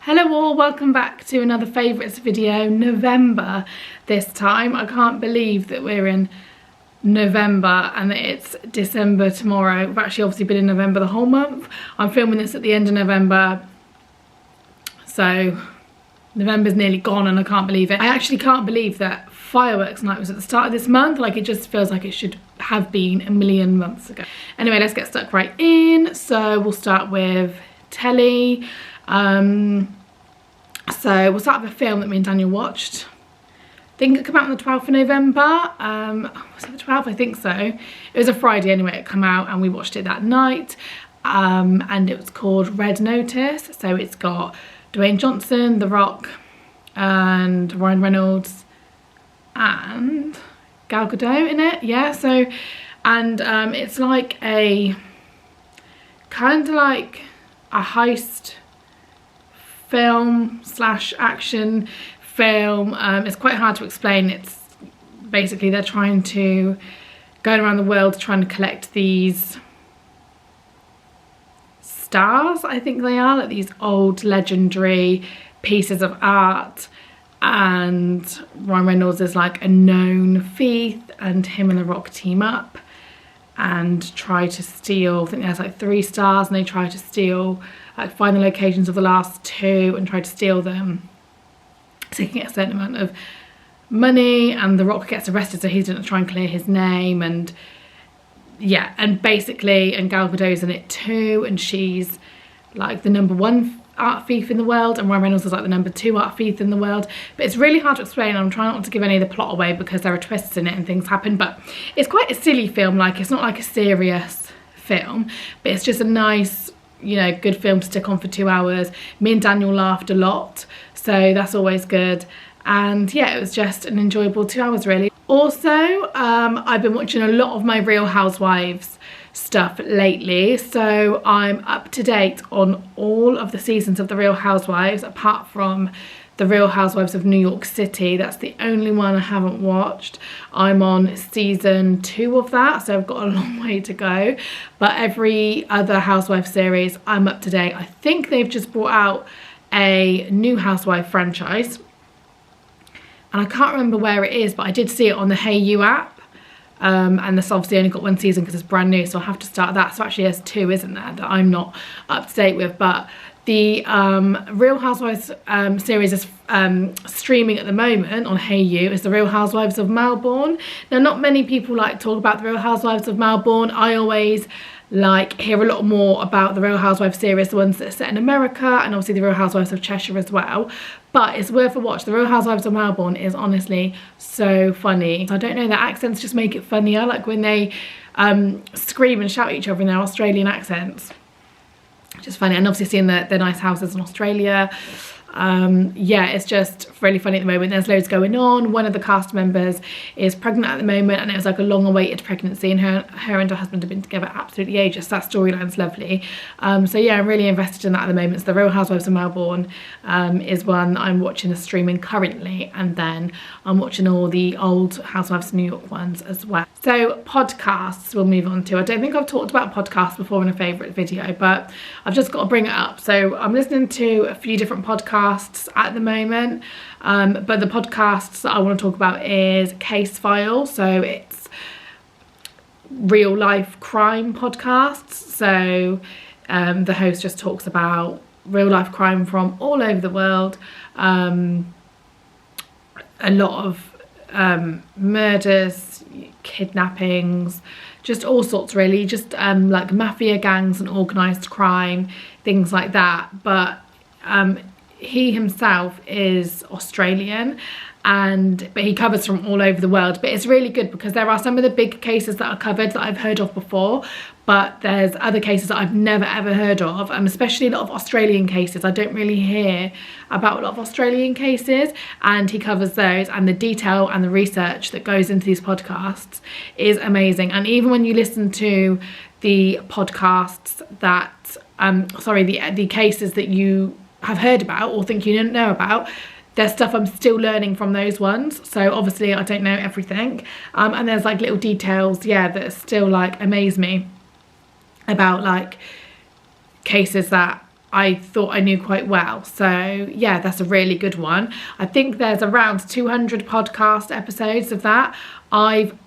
Hello all, welcome back to another favourites video. November this time. I can't believe that we're in November and that it's December tomorrow. We've actually obviously been in November the whole month. I'm filming this at the end of November, so November's nearly gone and I can't believe it. I actually can't believe that fireworks night was at the start of this month. Like, it just feels like it should have been a million months ago. Anyway, let's get stuck right in. So we'll start with Telly. So we'll start with a film that me and Daniel watched. I think it came out on the 12th of November. Was it the 12th? I think so. It was a Friday anyway, it came out and we watched it that night. And it was called Red Notice. So it's got Dwayne Johnson, The Rock, and Ryan Reynolds and Gal Gadot in it. Yeah, so, and it's like a, kind of like a heist film slash action film. It's quite hard to explain. It's basically they're trying to go around the world trying to collect these stars, I think they are, like these old legendary pieces of art, and Ryan Reynolds is like a known thief and him and The Rock team up and try to steal, I think there's like 3 stars, and they try to steal, like find the locations of the last 2 and try to steal them so he can get a certain amount of money, and The Rock gets arrested so he's going to try and clear his name. And yeah, and basically, and Gal Gadot's in it too, and she's like the #1 art thief in the world, and Ryan Reynolds is like the #2 art thief in the world. But it's really hard to explain. I'm trying not to give any of the plot away because there are twists in it and things happen, but it's quite a silly film. Like, it's not like a serious film, but it's just a nice, you know, good film to stick on for 2 hours. Me and Daniel laughed a lot, so that's always good. And yeah, it was just an enjoyable 2 hours really. Also, I've been watching a lot of my Real Housewives stuff lately, so I'm up to date on all of the seasons of the Real Housewives apart from the Real Housewives of New York City. That's the only one I haven't watched. I'm on season 2 of that, so I've got a long way to go, but every other Housewife series I'm up to date. I think they've just brought out a new Housewife franchise, and I can't remember where it is, but I did see it on the Hey You app. And this obviously only got 1 season because it's brand new, so I'll have to start that. So actually there's 2, isn't there, that I'm not up to date with. But the Real Housewives series is streaming at the moment on Hey You. It's the Real Housewives of Melbourne. Now, not many people like talk about the Real Housewives of Melbourne. I always like hear a lot more about the Real Housewives series, the ones that are set in America, and obviously the Real Housewives of Cheshire as well. But it's worth a watch. The Real Housewives of Melbourne is honestly so funny. I don't know, their accents just make it funnier, like when they scream and shout at each other in their Australian accents. Just funny. And obviously seeing their nice houses in Australia. Yeah, it's just really funny at the moment. There's loads going on. One of the cast members is pregnant at the moment, and it was like a long awaited pregnancy, and her and her husband have been together absolutely ages. So that storyline's lovely. So yeah, I'm really invested in that at the moment. So the Real Housewives of Melbourne is one I'm watching the streaming currently, and then I'm watching all the old Housewives of New York ones as well. So podcasts we'll move on to. I don't think I've talked about podcasts before in a favourite video, but I've just got to bring it up. So I'm listening to a few different podcasts at the moment, but the podcasts that I want to talk about is CASEFILE. So it's real life crime podcasts. So the host just talks about real life crime from all over the world. A lot of murders, kidnappings, just all sorts really, just like mafia gangs and organised crime, things like that. But he himself is Australian, but he covers from all over the world. But it's really good because there are some of the big cases that are covered that I've heard of before, but there's other cases that I've never ever heard of, especially a lot of Australian cases. I don't really hear about a lot of Australian cases, and he covers those, and the detail and the research that goes into these podcasts is amazing. And even when you listen to the podcasts that the cases that you have heard about or think you didn't know about, there's stuff I'm still learning from those ones. So obviously I don't know everything, and there's like little details, yeah, that still like amaze me about like cases that I thought I knew quite well. So yeah, that's a really good one. I think there's around 200 podcast episodes of that. I'm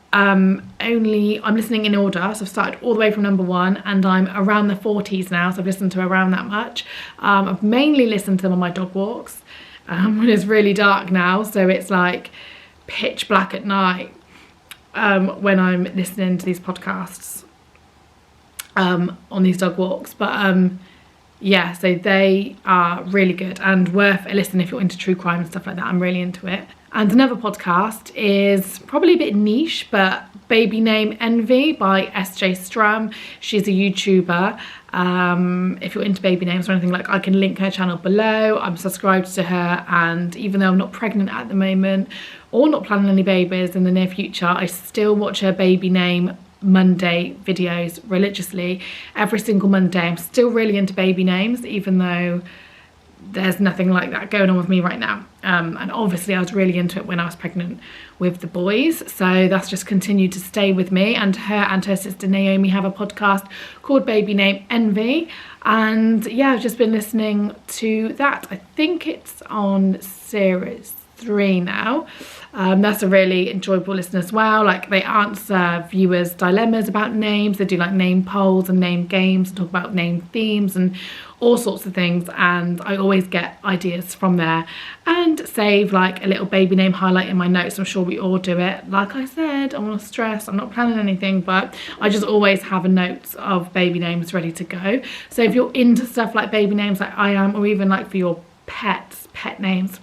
listening in order, so I've started all the way from number 1 and I'm around the 40s now, so I've listened to around that much. I've mainly listened to them on my dog walks when it's really dark now, so it's like pitch black at night when I'm listening to these podcasts on these dog walks. But yeah, so they are really good and worth a listen if you're into true crime and stuff like that. I'm really into it. And another podcast is probably a bit niche, but Baby Name Envy by STRUM'S. She's a YouTuber. If you're into baby names or anything, like, I can link her channel below. I'm subscribed to her, and even though I'm not pregnant at the moment or not planning any babies in the near future, I still watch her Baby Name Monday videos religiously every single Monday. I'm still really into baby names, even though there's nothing like that going on with me right now. And obviously I was really into it when I was pregnant with the boys, so that's just continued to stay with me. And her sister Naomi have a podcast called Baby Name Envy, and yeah, I've just been listening to that. I think it's on series 3 now. That's a really enjoyable listen as well. Like, they answer viewers' dilemmas about names. They do like name polls and name games and talk about name themes and all sorts of things, and I always get ideas from there and save like a little baby name highlight in my notes. I'm sure we all do it. Like I said, I want to stress, I'm not planning anything, but I just always have a note of baby names ready to go. So if you're into stuff like baby names like I am, or even like for your pets, pet names,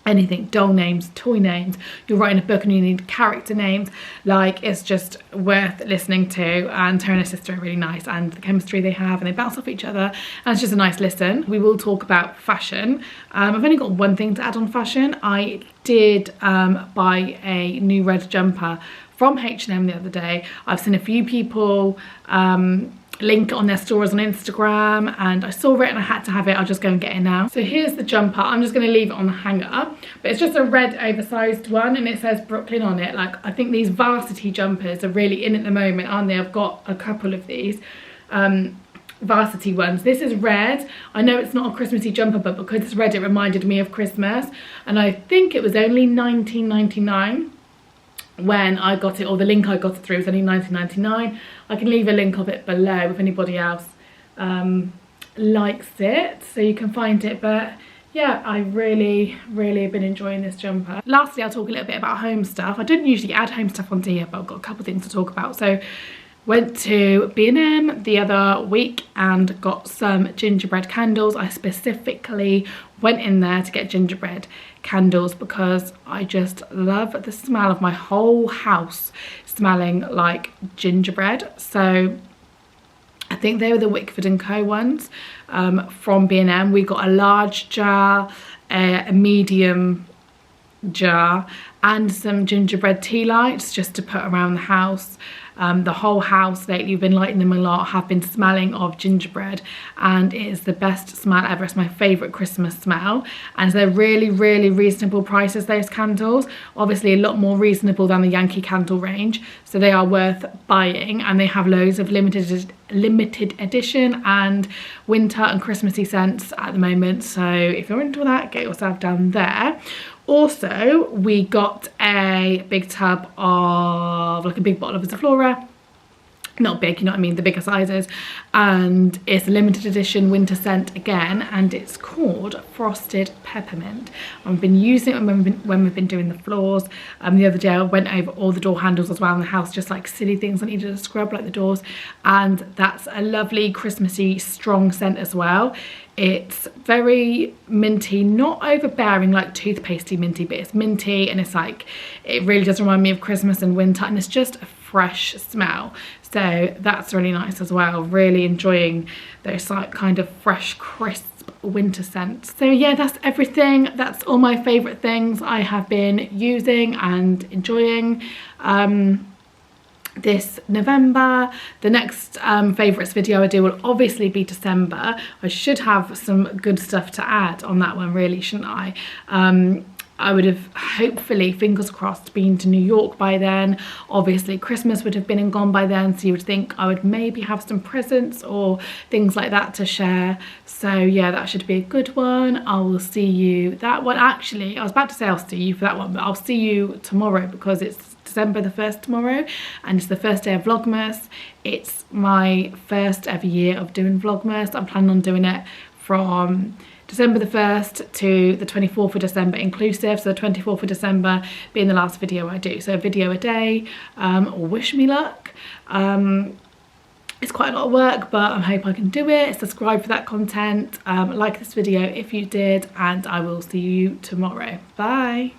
anything, doll names, toy names, you're writing a book and you need character names, like, it's just worth listening to. And her and her sister are really nice, and the chemistry they have, and they bounce off each other, and it's just a nice listen. We will talk about fashion. I've only got one thing to add on fashion. I did buy a new red jumper from H&M the other day. I've seen a few people link it on their stories on Instagram, and I saw it and I had to have it. I'll just go and get it now. So here's the jumper. I'm just going to leave it on the hanger, but it's just a red oversized one, and it says Brooklyn on it. Like, I think these varsity jumpers are really in at the moment, aren't they? I've got a couple of these varsity ones. This is red. I know it's not a Christmassy jumper, but because it's red, it reminded me of Christmas, and I think it was only £19.99 when I got it, or the link I got it through was only £19.99. I can leave a link of it below if anybody else likes it, so you can find it. But yeah, I really have been enjoying this jumper. Lastly, I'll talk a little bit about home stuff. I didn't usually add home stuff onto here, but I've got a couple of things to talk about. So went to B&M the other week and got some gingerbread candles. I specifically went in there to get gingerbread candles because I just love the smell of my whole house smelling like gingerbread. So I think they were the Wickford & Co ones from B&M. We got a large jar, a medium jar, and some gingerbread tea lights just to put around the house. The whole house lately, we've been lighting them a lot, have been smelling of gingerbread, and it is the best smell ever. It's my favourite Christmas smell, and they're really reasonable prices, those candles. Obviously a lot more reasonable than the Yankee Candle range, so they are worth buying, and they have loads of limited edition and winter and Christmassy scents at the moment. So if you're into that, get yourself down there. Also, we got a big tub of, like, a big bottle of Zaflora. Not big, you know what I mean, the bigger sizes. And it's a limited edition winter scent again, and it's called Frosted Peppermint. I've been using it when we've been doing the floors. The other day I went over all the door handles as well in the house, just like silly things I needed to scrub, like the doors. And that's a lovely Christmassy strong scent as well. It's very minty, not overbearing like toothpastey minty, but it's minty, and it's like, it really does remind me of Christmas and winter, and it's just a fresh smell. So that's really nice as well. Really enjoying those like kind of fresh, crisp winter scents. So yeah, that's everything. That's all my favourite things I have been using and enjoying this November. The next favourites video I do will obviously be December. I should have some good stuff to add on that one, really, shouldn't I? I would have hopefully, fingers crossed, been to New York by then. Obviously Christmas would have been and gone by then, so you would think I would maybe have some presents or things like that to share. So yeah, that should be a good one. I will see you that one. Actually, I was about to say I'll see you for that one, but I'll see you tomorrow because it's December the 1st tomorrow and it's the first day of Vlogmas. It's my first ever year of doing Vlogmas. I'm planning on doing it from December the 1st to the 24th of December inclusive, so the 24th of December being the last video I do. So a video a day, wish me luck. It's quite a lot of work, but I hope I can do it. Subscribe for that content, like this video if you did, and I will see you tomorrow. Bye.